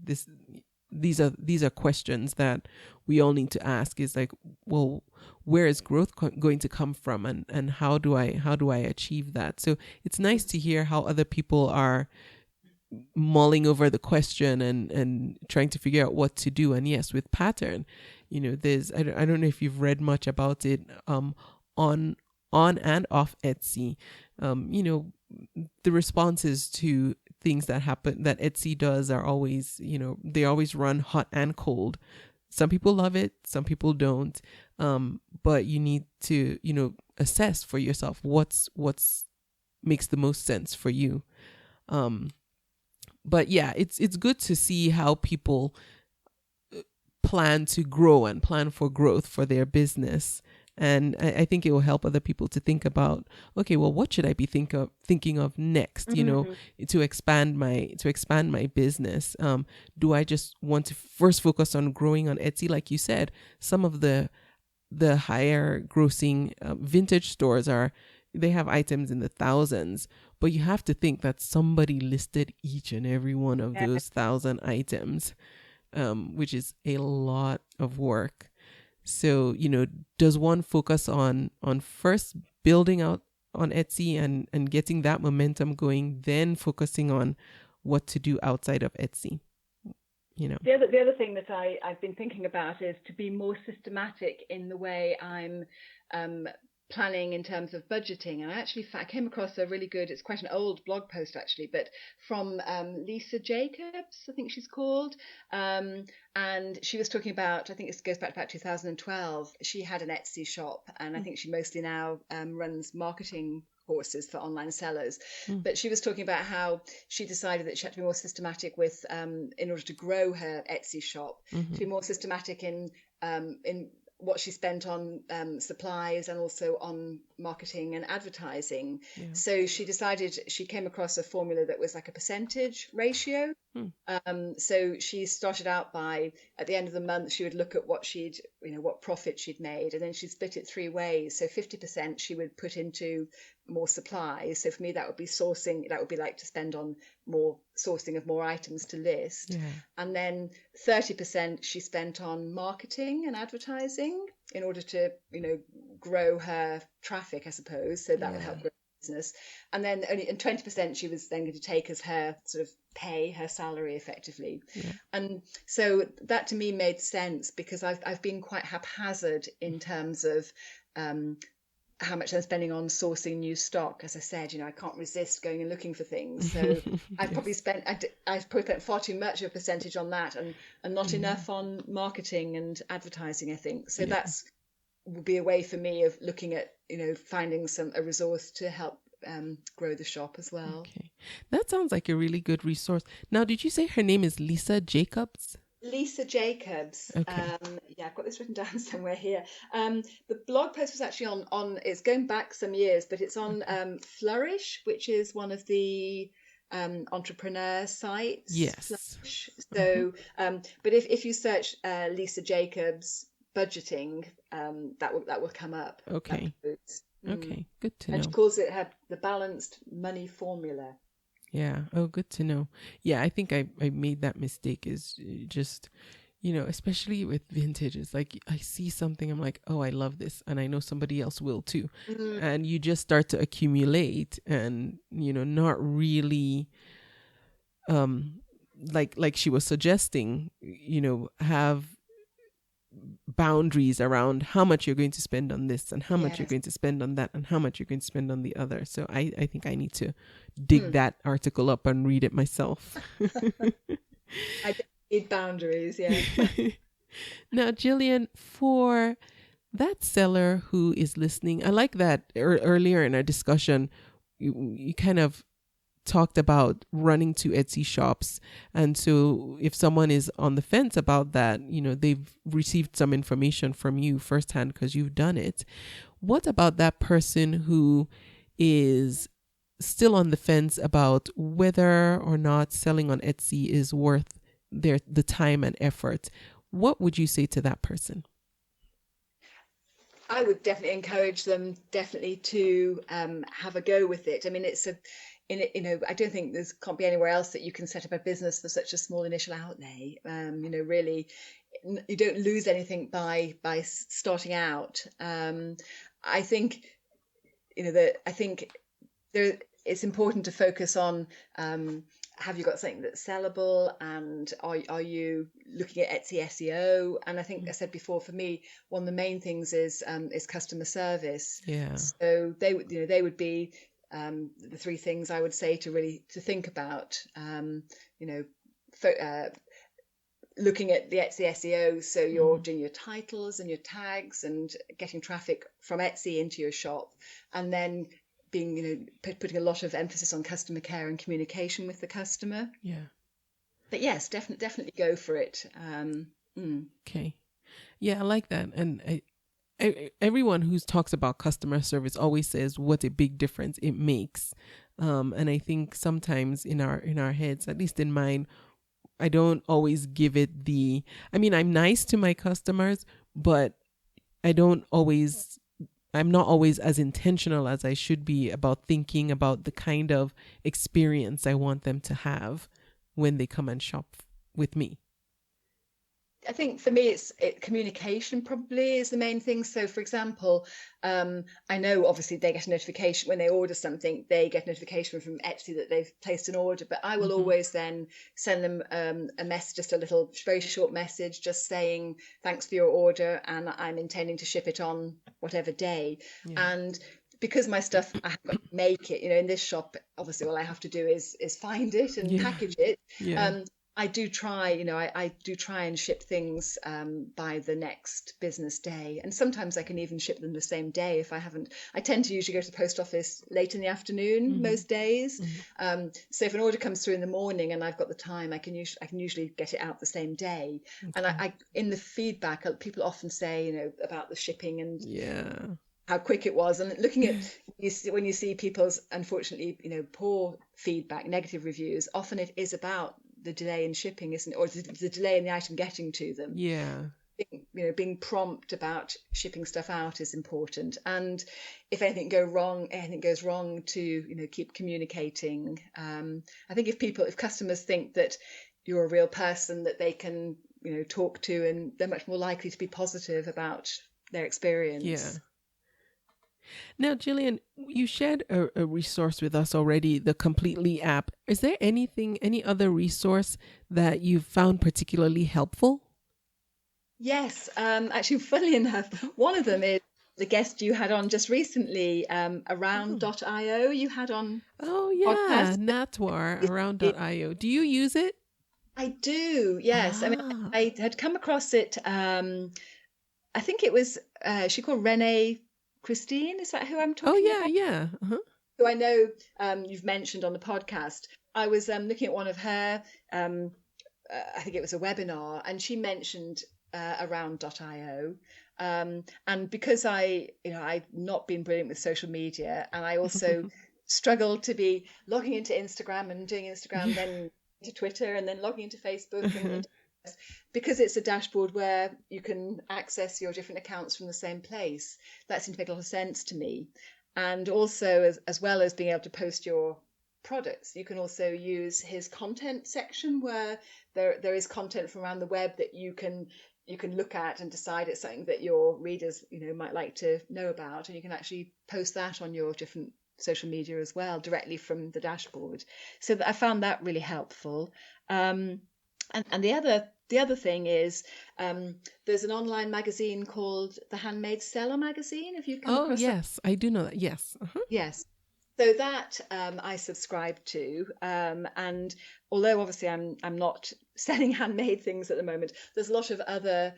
these are questions that we all need to ask, is like, well, where is growth going to come from, and how do I achieve that? So it's nice to hear how other people are mulling over the question and trying to figure out what to do. And yes, with pattern, there's, I don't know if you've read much about it on and off Etsy. The responses to things that happen that Etsy does are always, they always run hot and cold. Some people love it, some people don't. But you need to, assess for yourself what's makes the most sense for you. But yeah, it's good to see how people plan to grow and plan for growth for their business. And I think it will help other people to think about, okay, well, what should I be thinking of next, to expand my business? Do I just want to first focus on growing on Etsy? Like you said, some of the higher grossing vintage stores they have items in the thousands, but you have to think that somebody listed each and every one of those 1,000 items, which is a lot of work. So, does one focus on first building out on Etsy and getting that momentum going, then focusing on what to do outside of Etsy? The other thing that I've been thinking about is to be more systematic in the way I'm planning in terms of budgeting. And I came across a really good, it's quite an old blog post actually, but from Lisa Jacobs, I think she's called. And she was talking about, I think it goes back to about 2012. She had an Etsy shop, and I think she mostly now runs marketing courses for online sellers. But she was talking about how she decided that she had to be more systematic with, in order to grow her Etsy shop, to be more systematic in what she spent on supplies and also on marketing and advertising. Yeah. So she came across a formula that was like a percentage ratio. So she started out by, at the end of the month, she would look at what what profit she'd made, and then she'd split it 3 ways. So 50% she would put into more supplies. So for me, that would be sourcing. That would be like to spend on more sourcing of more items to list. Yeah. And then 30% she spent on marketing and advertising in order to, grow her traffic, I suppose. So that would help grow business. And then only 20% she was then going to take as her sort of pay, her salary effectively. Yeah. And so that to me made sense, because I've been quite haphazard in terms of how much I'm spending on sourcing new stock. As I said, I can't resist going and looking for things. So I've probably spent far too much of a percentage on that, and not enough on marketing and advertising, I think. So that's will be a way for me of looking at, finding a resource to help grow the shop as well. Okay. That sounds like a really good resource. Now, did you say her name is Lisa Jacobs? Lisa Jacobs. Okay. I've got this written down somewhere here. The blog post was actually on it's going back some years, but it's on Flourish, which is one of the entrepreneur sites. Yes. Flourish. So, but if you search Lisa Jacobs budgeting, that will come up. Okay. Okay, good to know. And she calls it the balanced money formula. Yeah. Oh, good to know. Yeah, I think I made that mistake, is just, especially with vintage. It's like I see something, I'm like, oh, I love this, and I know somebody else will too. Mm-hmm. And you just start to accumulate and, not really, like she was suggesting, have boundaries around how much you're going to spend on this and how much you're going to spend on that and how much you're going to spend on the other. So I think I need to dig that article up and read it myself. I need boundaries, yeah. Now, Gillian, for that seller who is listening, I like that earlier in our discussion, you kind of talked about running to Etsy shops. And so if someone is on the fence about that, they've received some information from you firsthand because you've done it. What about that person who is still on the fence about whether or not selling on Etsy is worth the time and effort? What would you say to that person? I would definitely encourage them to have a go with it. I mean, I don't think can't be anywhere else that you can set up a business for such a small initial outlay. Really, you don't lose anything by starting out. I think, it's important to focus on, have you got something that's sellable, and are you looking at Etsy SEO? And I think I said before, for me, one of the main things is customer service. Yeah. So they would be the three things I would say to think about. Looking at the Etsy SEO, so you're doing your titles and your tags and getting traffic from Etsy into your shop, and then putting a lot of emphasis on customer care and communication with the customer. Yeah. But yes, definitely go for it. Okay. Yeah, I like that. And everyone who talks about customer service always says what a big difference it makes. And I think sometimes in our heads, at least in mine, I don't always give it I'm nice to my customers, but I'm not always as intentional as I should be about thinking about the kind of experience I want them to have when they come and shop with me. I think for me, communication probably is the main thing. So, for example, I know obviously they get a notification when they order something. They get a notification from Etsy that they've placed an order. But I will always then send them a message, just a little, very short message, just saying thanks for your order, and I'm intending to ship it on whatever day. Yeah. And because my stuff, I have got to make it. In this shop, obviously, all I have to do is find it and package it. Yeah. I do try, I do try and ship things by the next business day. And sometimes I can even ship them the same day if I haven't. I tend to usually go to the post office late in the afternoon most days. So if an order comes through in the morning and I've got the time, I can usually get it out the same day. Okay. And I in the feedback, people often say, about the shipping and how quick it was. And looking at, when you see people's, unfortunately, poor feedback, negative reviews, often it is about the delay in shipping, isn't it? Or the delay in the item getting to them. Yeah. Being prompt about shipping stuff out is important. And if anything goes wrong, to keep communicating. I think if customers think that you're a real person that they can talk to, and they're much more likely to be positive about their experience. Yeah. Now, Gillian, you shared a resource with us already, the Completely app. Is there any other resource that you've found particularly helpful? Yes, actually, funnily enough, one of them is the guest you had on just recently, around.io. You had on. Oh yeah, Natwar, around.io. Do you use it? I do. Yes, I mean, I had come across it. I think it was she called Renee Christine, is that who I'm talking about? Oh, yeah. Uh-huh. Who I know you've mentioned on the podcast. I was looking at one of her, I think it was a webinar, and she mentioned around.io. And because I've not been brilliant with social media, and I also struggle to be logging into Instagram and doing Instagram, then to Twitter, and then logging into Facebook, and because it's a dashboard where you can access your different accounts from the same place. That seemed to make a lot of sense to me. And also, as well as being able to post your products, you can also use his content section, where there is content from around the web that you can look at and decide it's something that your readers might like to know about, and you can actually post that on your different social media as well, directly from the dashboard. So I found that really helpful. And the other thing is, there's an online magazine called the Handmade Seller magazine. Have you come across yes, that? I do know that. Yes. Uh-huh. Yes. So that I subscribe to, and although obviously I'm not selling handmade things at the moment, there's a lot of other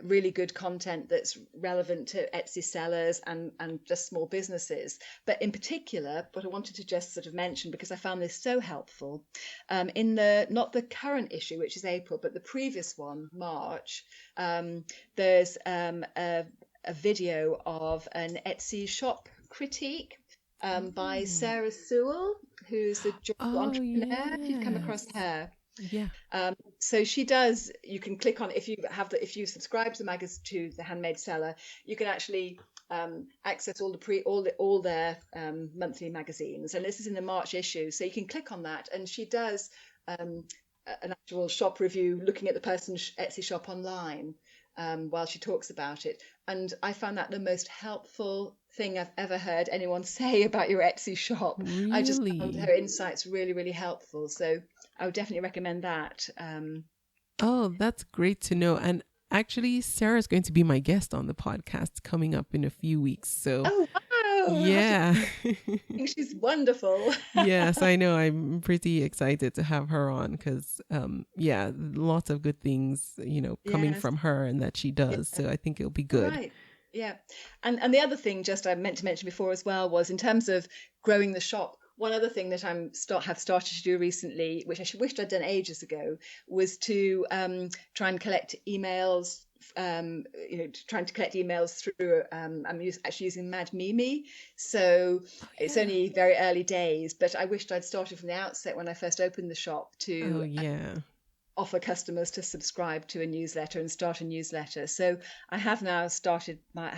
really good content that's relevant to Etsy sellers and just small businesses. But in particular, what I wanted to just sort of mention, because I found this so helpful, in not the current issue, which is April, but the previous one, March, there's a video of an Etsy shop critique by Sarah Sewell, who's a entrepreneur. If you've come across her. Yeah. So she does. You can click on if you subscribe to the Handmade seller, you can actually access all their monthly magazines, and this is in the March issue. So you can click on that, and she does an actual shop review, looking at the person's Etsy shop online while she talks about it. And I found that the most helpful thing I've ever heard anyone say about your Etsy shop. Really? I just found her insights really, really helpful. So I would definitely recommend that. Oh, that's great to know. And actually, Sarah's going to be my guest on the podcast coming up in a few weeks. So, oh, wow. Yeah. I think she's wonderful. Yes, I know. I'm pretty excited to have her on because, lots of good things, coming from her and that she does. So I think it'll be good. Right. Yeah. And the other thing just I meant to mention before as well was in terms of growing the shop. One other thing that have started to do recently, which I wished I'd done ages ago, was to try and collect emails. Trying to collect emails through. I'm actually using Mad Mimi, so it's only very early days. But I wished I'd started from the outset when I first opened the shop to offer customers to subscribe to a newsletter and start a newsletter. So I have now started my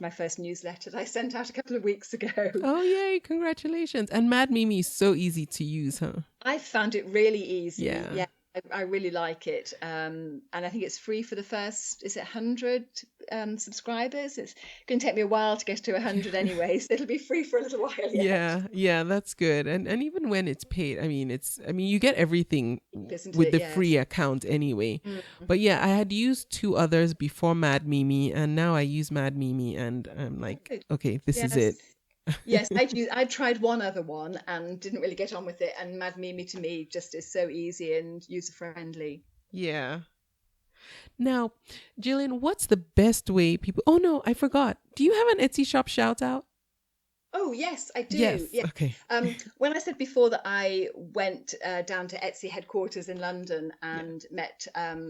first newsletter that I sent out a couple of weeks ago. Oh, yay. Congratulations. And Mad Mimi is so easy to use, huh? I found it really easy. Yeah. I really like it. And I think it's free for the first, 100 subscribers? It's going to take me a while to get to 100 anyway, so it'll be free for a little while yet. Yeah, that's good. And even when it's paid, you get everything with the free account anyway. Mm-hmm. But yeah, I had used 2 others before Mad Mimi, and now I use Mad Mimi, and I'm like, okay, this is it. Yes, I tried one other one and didn't really get on with it. And Mad Mimi to me just is so easy and user friendly. Yeah. Now, Gillian, what's the best way people? Oh no, I forgot. Do you have an Etsy shop shout out? Oh yes, I do. Yes. Yeah. Okay. When I said before that I went down to Etsy headquarters in London and met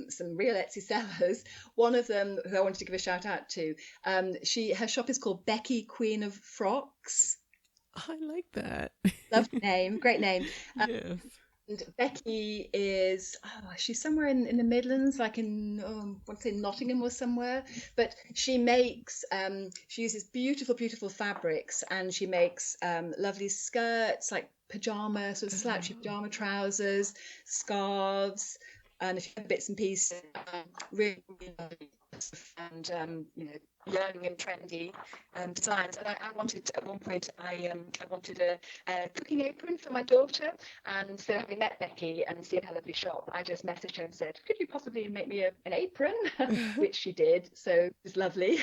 some real Etsy sellers, one of them who I wanted to give a shout out to, her shop is called Becky, Queen of Frocks. I like that. Lovely name, great name. Yes. And Becky is, she's somewhere in the Midlands, like in, I want to say Nottingham or somewhere. But she makes, she uses beautiful, beautiful fabrics, and she makes lovely skirts, like pajama, sort of slouchy pajama trousers, scarves, and a few bits and pieces. Really, really lovely. And young and trendy designs. And I wanted, at one point, I wanted a cooking apron for my daughter. And so having met Becky and seen her lovely shop, I just messaged her and said, could you possibly make me an apron? Which she did. So it was lovely.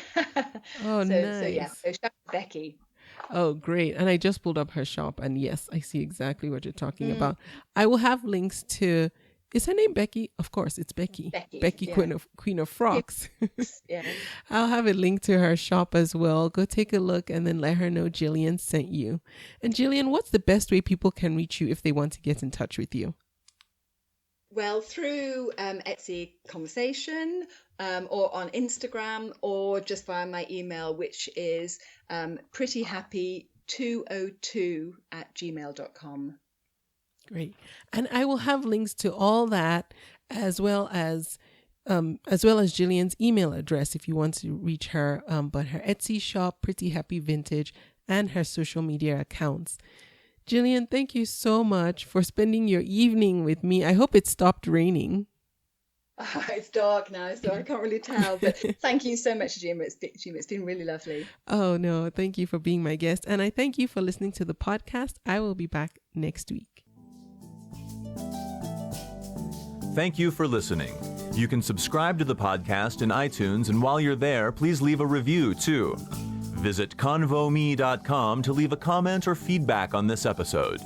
Oh, nice. So shout out to Becky. Oh, great. And I just pulled up her shop, and yes, I see exactly what you're talking about. I will have links to... Is her name Becky? Of course, it's Becky. Becky, yeah. Queen of Frocks. Yeah. I'll have a link to her shop as well. Go take a look and then let her know Gillian sent you. And Gillian, what's the best way people can reach you if they want to get in touch with you? Well, through Etsy Conversation or on Instagram, or just via my email, which is prettyhappy202@gmail.com. Great. And I will have links to all that as well as Gillian's email address if you want to reach her, but her Etsy shop, Pretty Happy Vintage, and her social media accounts. Gillian, thank you so much for spending your evening with me. I hope it stopped raining. It's dark now, so I can't really tell. But thank you so much, Jim. It's been really lovely. Oh, no. Thank you for being my guest. And I thank you for listening to the podcast. I will be back next week. Thank you for listening. You can subscribe to the podcast in iTunes, and while you're there, please leave a review too. Visit convome.com to leave a comment or feedback on this episode.